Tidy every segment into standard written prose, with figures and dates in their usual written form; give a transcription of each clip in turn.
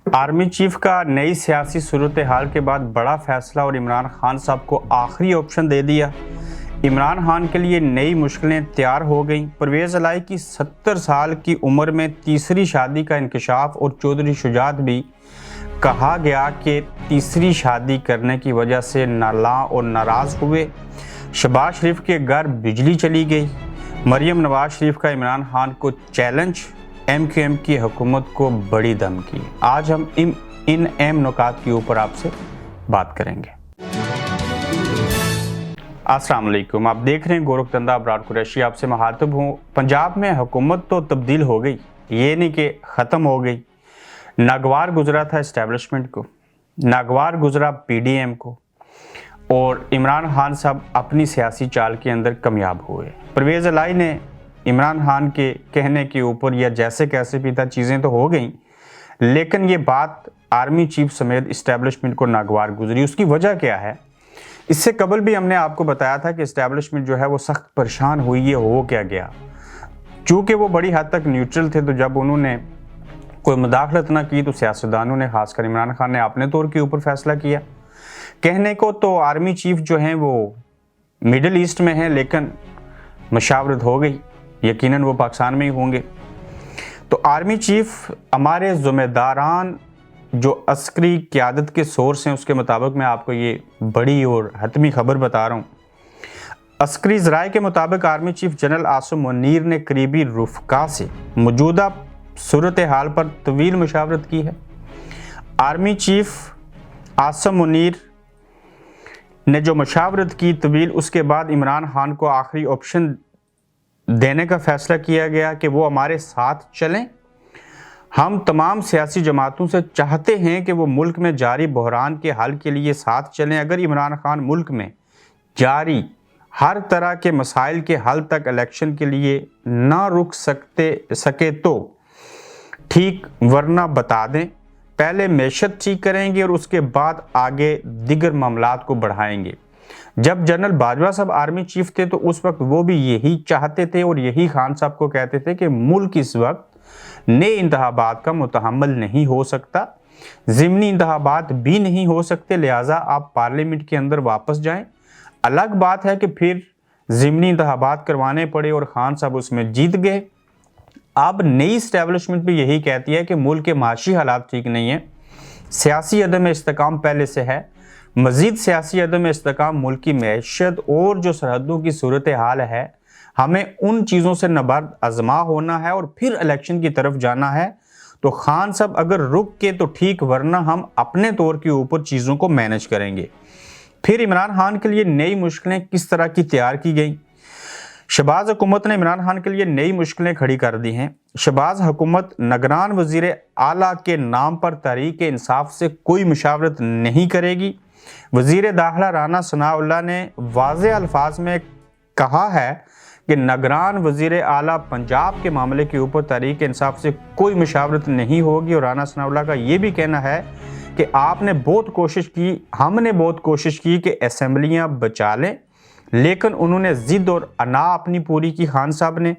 Army chief का नई सियासी सूरत हाल के बाद बड़ा फैसला और इमरान खान साहब को आखिरी ऑप्शन दे दिया। इमरान खान के लिए नई मुश्किलें तैयार हो गईं। परवेज़ इलाही की 70 साल की उम्र में तीसरी शादी का इंकशाफ और चौधरी शुजात भी कहा गया कि तीसरी शादी करने की वजह से नाला और नाराज़ हुए। शहबाज शरीफ के घर बिजली चली गई। मरियम नवाज शरीफ का इमरान खान को चैलेंज, MQM की हुकूमत को बड़ी धमकी। आज हम इन अहम नुकात के ऊपर आपसे बात करेंगे। अस्सलाम वालेकुम, आप देख रहे हैं गोरखधंधा अबरार कुरैशी। आपसे मुखातिब हूँ। पंजाब में हुकूमत तो तब्दील हो गई, ये नहीं कि ख़त्म हो गई। नागवार गुजरा था इस्टेब्लिशमेंट को, नागवार गुजरा PDM को, और इमरान खान साहब अपनी सियासी चाल के अंदर कामयाब हुए। परवेज़ इलाही ने इमरान खान के कहने के ऊपर या जैसे कैसे भी था चीज़ें तो हो गई, लेकिन ये बात आर्मी चीफ समेत इस्टेब्लिशमेंट को नागवार गुजरी। उसकी वजह क्या है? इससे कबल भी हमने आपको बताया था कि इस्टेब्लिशमेंट जो है वो सख्त परेशान हुई। ये हो क्या गया? चूँकि वो बड़ी हद तक न्यूट्रल थे, तो जब उन्होंने कोई मुदाखलत ना की तो सियासतदानों ने, खासकर इमरान खान ने, अपने तौर के ऊपर फैसला किया। कहने को तो आर्मी चीफ जो हैं वो मिडिल ईस्ट में हैं, लेकिन मशावरत हो गई, यकीनन वो पाकिस्तान में ही होंगे। तो आर्मी चीफ हमारे ज़िम्मेदारान जो अस्करी क़यादत के सोर्स हैं उसके मुताबिक मैं आपको ये बड़ी और हतमी खबर बता रहा हूँ। अस्करी ज़राए के मुताबिक army chief general Asim Munir ने करीबी रुफ़का से मौजूदा सूरत हाल पर तवील मशावरत की है। आर्मी चीफ आसिम मुनीर ने जो मशावरत की तवील, उसके बाद इमरान खान को आखिरी ऑप्शन देने का फैसला किया गया कि वो हमारे साथ चलें। हम तमाम सियासी जमातों से चाहते हैं कि वो मुल्क में जारी बहरान के हल के लिए साथ चलें। अगर इमरान खान मुल्क में जारी हर तरह के मसाइल के हल तक इलेक्शन के लिए ना रुक सके तो ठीक, वरना बता दें। पहले मैशत ठीक करेंगे और उसके बाद आगे दिगर मामलात को बढ़ाएंगे। जब जनरल बाजवा साहब आर्मी चीफ थे तो उस वक्त वो भी यही चाहते थे और यही खान साहब को कहते थे कि मुल्क इस वक्त नए इंतखाबात का मुतहम्मल नहीं हो सकता, ज़िमनी इंतखाबात भी नहीं हो सकते, लिहाजा आप पार्लियामेंट के अंदर वापस जाएं। अलग बात है कि फिर ज़िमनी इंतखाबात करवाने पड़े और खान साहब उसमें जीत गए। अब नई इस्टेब्लिशमेंट भी यही कहती है कि मुल्क के माशी हालात ठीक नहीं है, सियासी अदम इस्तेकाम पहले से है, मज़ीद सियासी अदम इस्तेकाम मुल्क की मैशत और जो सरहदों की सूरत हाल है, हमें उन चीज़ों से नबर्द आज़मा होना है और फिर इलेक्शन की तरफ जाना है। तो खान साहब अगर रुक के तो ठीक, वरना हम अपने तौर के ऊपर चीज़ों को मैनेज करेंगे। फिर इमरान खान के लिए नई मुश्किलें किस तरह की तैयार की गई? शहबाज हुकूमत ने इमरान खान के लिए नई मुश्किलें खड़ी कर दी हैं। शहबाज हुकूमत निगरान वज़ीर आला के नाम पर तहरीक इंसाफ से कोई मुशावरत नहीं करेगी। वज़ीर दाखिला राना सनाउल्लाह ने वाज़ेह अल्फाज में कहा है कि निगरान वज़ीर आला पंजाब के मामले के ऊपर तहरीक इंसाफ से कोई मुशावरत नहीं होगी। और राना सनाउल्लाह का ये भी कहना है कि आपने बहुत कोशिश की, हमने बहुत कोशिश की कि असेंबलियाँ बचा लें, लेकिन उन्होंने ज़िद और अना अपनी पूरी की खान साहब ने।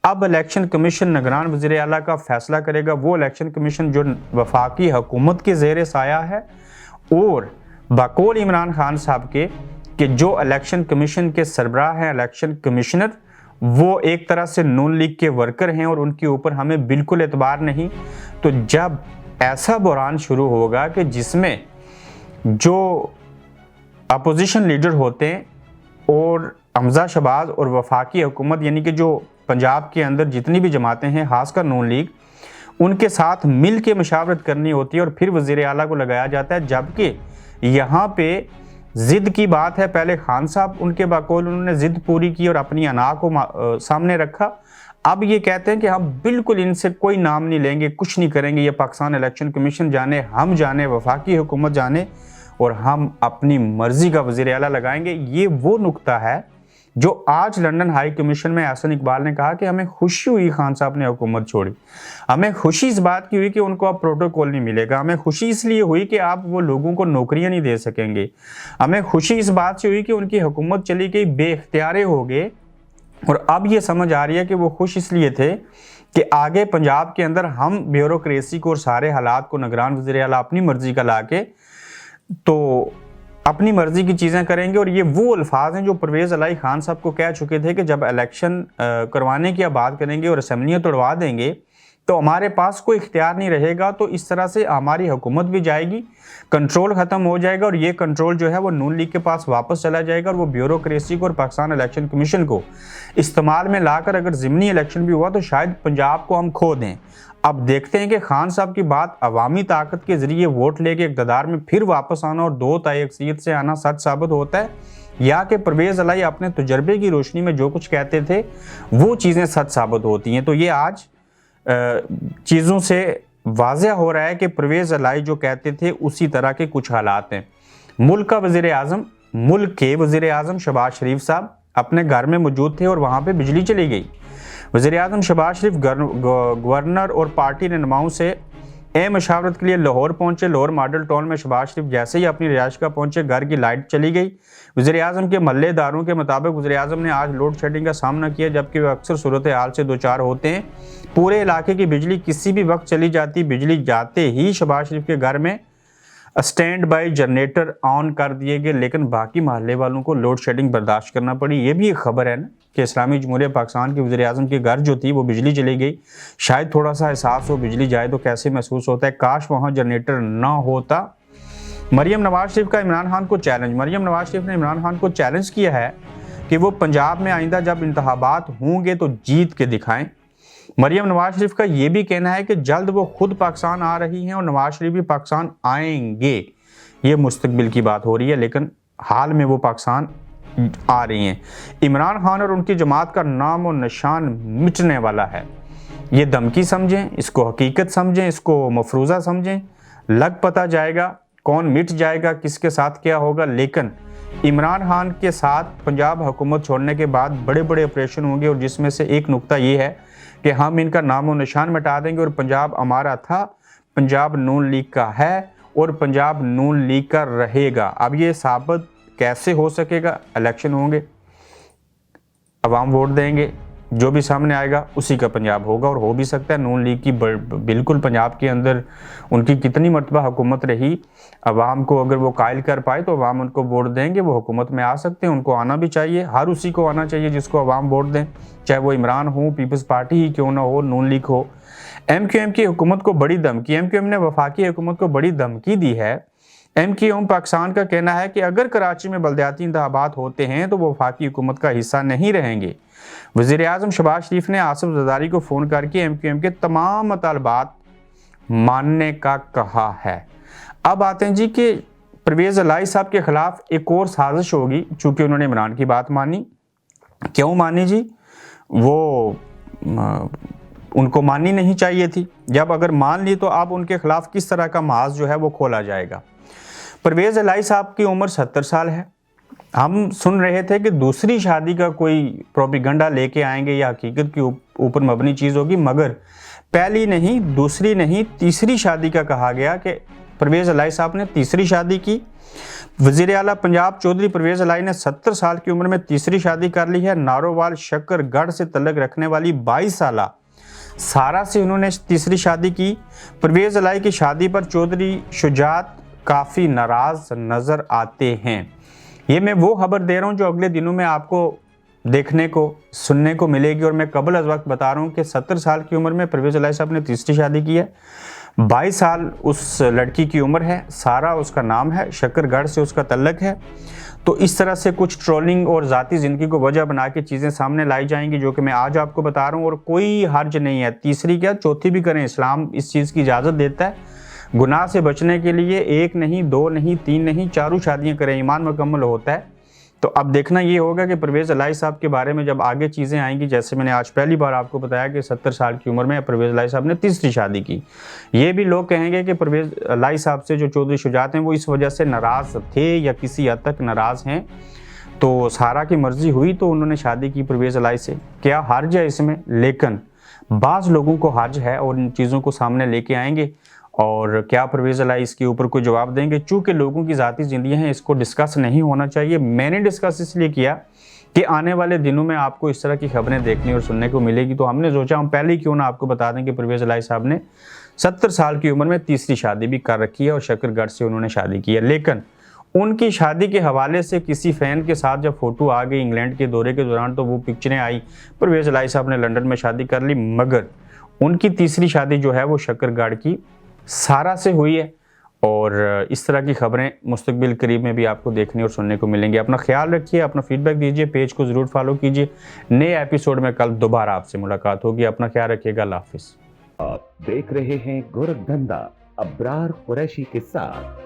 अब इलेक्शन कमीशन निगरान वज़ीर आला का फैसला करेगा, वो इलेक्शन कमीशन जो वफाकी हुकूमत के ज़ेर साया है, और बकौल इमरान खान साहब के कि जो इलेक्शन कमीशन के सरबराह हैं, इलेक्शन कमिश्नर, वो एक तरह से नून लीग के वर्कर हैं और उनके ऊपर हमें बिल्कुल एतबार नहीं। तो जब ऐसा बहरान शुरू होगा कि जिसमें जो अपोजिशन लीडर होते हैं और हमजा शहबाज और वफाकी हुकूमत, यानी कि जो पंजाब के अंदर जितनी भी जमातें हैं, खासकर नून लीग, उनके साथ मिल के मशावरत करनी होती है और फिर वज़ीर आला को लगाया जाता है। जबकि यहाँ पे ज़िद की बात है, पहले खान साहब उनके बकौल उन्होंने ज़िद पूरी की और अपनी अना को सामने रखा। अब ये कहते हैं कि हम बिल्कुल इनसे कोई नाम नहीं लेंगे, कुछ नहीं करेंगे, ये पाकिस्तान इलेक्शन कमीशन जाने, हम जाने, वफाकी हुकूमत जाने, और हम अपनी मर्ज़ी का वज़ीर आला लगाएंगे। ये वो नुक्ता है जो आज लंदन हाई कमीशन में एहसन इकबाल ने कहा कि हमें खुशी हुई खान साहब ने हुकूमत छोड़ी, हमें खुशी इस बात की हुई कि उनको अब प्रोटोकॉल नहीं मिलेगा, हमें खुशी इसलिए हुई कि आप वो लोगों को नौकरियां नहीं दे सकेंगे, हमें खुशी इस बात से हुई कि उनकी हुकूमत चली गई, बेख्तियारे हो गए। और अब ये समझ आ रही है कि वो खुश इसलिए थे کہ آگے پنجاب کے اندر ہم بیوروکریسی کو اور سارے حالات کو نگران وزیر اعلیٰ اپنی مرضی کا لا کے تو اپنی مرضی کی چیزیں کریں گے. اور یہ وہ الفاظ ہیں جو پرویز الہی خان صاحب کو کہہ چکے تھے کہ جب الیکشن کروانے کی بات کریں گے اور اسمبلیاں توڑوا دیں گے تو ہمارے پاس کوئی اختیار نہیں رہے گا. تو اس طرح سے ہماری حکومت بھی جائے گی, کنٹرول ختم ہو جائے گا, اور یہ کنٹرول جو ہے وہ نون لیگ کے پاس واپس چلا جائے گا, اور وہ بیوروکریسی کو اور پاکستان الیکشن کمیشن کو استعمال میں لا کر اگر ضمنی الیکشن بھی ہوا تو شاید پنجاب کو ہم کھو دیں. اب دیکھتے ہیں کہ خان صاحب کی بات عوامی طاقت کے ذریعے ووٹ لے کے اقتدار میں پھر واپس آنا اور 2 تہائی اکثریت سے آنا سچ ثابت ہوتا ہے, یا کہ پرویز الہی اپنے تجربے کی روشنی میں جو کچھ کہتے تھے وہ چیزیں سچ ثابت ہوتی ہیں. تو یہ آج چیزوں سے واضح ہو رہا ہے کہ پرویز الہی جو کہتے تھے اسی طرح کے کچھ حالات ہیں. ملک کے وزیر اعظم شہباز شریف صاحب اپنے گھر میں موجود تھے اور وہاں پہ بجلی چلی گئی. وزیر اعظم شہباز شریف گورنر اور پارٹی رہنماؤں سے مشاورت کے لیے لاہور پہنچے. لاہور ماڈل ٹاؤن میں شہباز شریف جیسے ہی اپنی رہائش گاہ پہنچے گھر کی لائٹ چلی گئی. وزیر اعظم کے محلے داروں کے مطابق وزیر اعظم نے آج لوڈ شیڈنگ کا سامنا کیا, جبکہ وہ اکثر صورتحال سے دوچار ہوتے ہیں. پورے علاقے کی بجلی کسی بھی وقت چلی جاتی. بجلی جاتے ہی شہباز شریف کے گھر میں اسٹینڈ بائی جنریٹر آن کر دیے گئے, لیکن باقی محلے والوں کو لوڈ شیڈنگ برداشت کرنا پڑی. یہ بھی ایک خبر ہے نا کہ اسلامی جمہوریہ پاکستان کے وزیر اعظم کے گھر جو تھی وہ بجلی چلی گئی. شاید تھوڑا سا احساس ہو بجلی جائے تو کیسے محسوس ہوتا ہے, کاش وہاں جنریٹر نہ ہوتا. مریم نواز شریف کا عمران خان کو چیلنج. مریم نواز شریف نے عمران خان کو چیلنج کیا ہے کہ وہ پنجاب میں آئندہ جب انتخابات ہوں گے تو جیت کے دکھائیں. مریم نواز شریف کا یہ بھی کہنا ہے کہ جلد وہ خود پاکستان آ رہی ہیں اور نواز شریف بھی پاکستان آئیں گے. یہ مستقبل کی بات ہو رہی ہے, لیکن حال میں وہ پاکستان آ رہی ہیں. عمران خان اور ان کی جماعت کا نام و نشان مٹنے والا ہے. یہ دھمکی سمجھیں, اس کو حقیقت سمجھیں, اس کو مفروضہ سمجھیں. لگ پتہ جائے گا کون مٹ جائے گا, کس کے ساتھ کیا ہوگا. لیکن عمران خان کے ساتھ پنجاب حکومت چھوڑنے کے بعد بڑے بڑے آپریشن ہوں گے, اور جس میں سے ایک نقطہ یہ ہے کہ ہم ان کا نام و نشان مٹا دیں گے اور پنجاب ہمارا تھا, پنجاب نون لیگ کا ہے اور پنجاب نون لیگ کا رہے گا. اب یہ ثابت کیسے ہو سکے گا؟ الیکشن ہوں گے, عوام ووٹ دیں گے, جو بھی سامنے آئے گا اسی کا پنجاب ہوگا. اور ہو بھی سکتا ہے نون لیگ کی بالکل پنجاب کے اندر ان کی کتنی مرتبہ حکومت رہی, عوام کو اگر وہ قائل کر پائے تو عوام ان کو ووٹ دیں گے, وہ حکومت میں آ سکتے ہیں. ان کو آنا بھی چاہیے, ہر اسی کو آنا چاہیے جس کو عوام ووٹ دیں, چاہے وہ عمران ہو, پیپلز پارٹی ہی کیوں نہ ہو, نون لیگ ہو. ایم کیو ایم کی حکومت کو بڑی دھمکی. ایم کیو ایم نے وفاقی حکومت کو بڑی دھمکی دی ہے. ایم کیو ایم پاکستان کا کہنا ہے کہ اگر کراچی میں بلدیاتی انتخابات ہوتے ہیں تو وہ وفاقی حکومت کا حصہ نہیں رہیں گے. وزیر اعظم شہباز شریف نے آصف زرداری کو فون کر کے ایم کیو ایم کے تمام مطالبات ماننے کا کہا ہے. اب آتے ہیں جی کہ پرویز الہی صاحب کے خلاف ایک اور سازش ہوگی, چونکہ انہوں نے عمران کی بات مانی. کیوں مانی جی؟ وہ ان کو ماننی نہیں چاہیے تھی. جب اگر مان لی تو اب ان کے خلاف کس طرح کا محاذ جو ہے وہ کھولا جائے گا. پرویز الہی صاحب کی عمر 70 سال ہے. ہم سن رہے تھے کہ دوسری شادی کا کوئی پروپیگنڈا لے کے آئیں گے یا حقیقت کے اوپر مبنی چیز ہوگی, مگر پہلی نہیں, دوسری نہیں, تیسری شادی کا کہا گیا کہ پرویز الہی صاحب نے تیسری شادی کی. وزیر اعلیٰ پنجاب چودھری پرویز الہی نے 70 سال کی عمر میں تیسری شادی کر لی ہے. نارووال شکر گڑھ سے تعلق رکھنے والی 22 سالہ سارا سے انہوں نے تیسری شادی کی. پرویز الہی کی شادی پر چودھری شجاعت کافی ناراض نظر آتے ہیں. یہ میں وہ خبر دے رہا ہوں جو اگلے دنوں میں آپ کو دیکھنے کو سننے کو ملے گی, اور میں قبل از وقت بتا رہا ہوں کہ 70 سال کی عمر میں پرویز الہی صاحب نے تیسری شادی کی ہے. 22 سال اس لڑکی کی عمر ہے, سارا اس کا نام ہے, شکر گڑھ سے اس کا تعلق ہے. تو اس طرح سے کچھ ٹرولنگ اور ذاتی زندگی کو وجہ بنا کے چیزیں سامنے لائی جائیں گی, جو کہ میں آج آپ کو بتا رہا ہوں. اور کوئی حرج نہیں ہے, تیسری کیا چوتھی بھی کریں, اسلام اس چیز کی اجازت دیتا ہے. گناہ سے بچنے کے لیے 1 نہیں 2 نہیں 3 نہیں 4 شادیاں کریں, ایمان مکمل ہوتا ہے. تو اب دیکھنا یہ ہوگا کہ پرویز الہی صاحب کے بارے میں جب آگے چیزیں آئیں گی, جیسے میں نے آج پہلی بار آپ کو بتایا کہ 70 سال کی عمر میں پرویز الہی صاحب نے تیسری شادی کی. یہ بھی لوگ کہیں گے کہ پرویز الہی صاحب سے جو چودھری شجاعت ہیں وہ اس وجہ سے ناراض تھے یا کسی حد تک ناراض ہیں. تو سارا کی مرضی ہوئی تو انہوں نے شادی کی پرویز الہی سے, کیا حرج ہے اس میں؟ لیکن بعض لوگوں کو حرج ہے اور ان چیزوں کو سامنے لے کے آئیں گے, اور کیا پرویز الہی اس کے اوپر کوئی جواب دیں گے؟ چونکہ لوگوں کی ذاتی زندگیاں ہیں, اس کو ڈسکس نہیں ہونا چاہیے. میں نے ڈسکس اس لیے کیا कि आने वाले दिनों में आपको इस तरह की खबरें देखने और सुनने को मिलेगी, तो हमने सोचा हम पहले ही क्यों ना आपको बता दें कि परवेज़ इलाही साहब ने 70 साल की उम्र में तीसरी शादी भी कर रखी है और शकरगढ़ से उन्होंने शादी की है। लेकिन उनकी शादी के हवाले से किसी फ़ैन के साथ जब फ़ोटो आ गई इंग्लैंड के दौरे के दौरान, तो वो पिक्चरें आई, परवेज़ इलाही साहब ने लंदन में शादी कर ली, मगर उनकी तीसरी शादी जो है वो शकरगढ़ की सारा से हुई है। और इस तरह की खबरें मुस्तकबिल करीब में भी आपको देखने और सुनने को मिलेंगी। अपना ख्याल रखिए, अपना फीडबैक दीजिए, पेज को ज़रूर फॉलो कीजिए। नए एपिसोड में कल दोबारा आपसे मुलाकात होगी। अपना ख्याल रखिएगा। अल्लाह हाफिज़। आप देख रहे हैं गोरखधंधा अब्रार कुरैशी के साथ।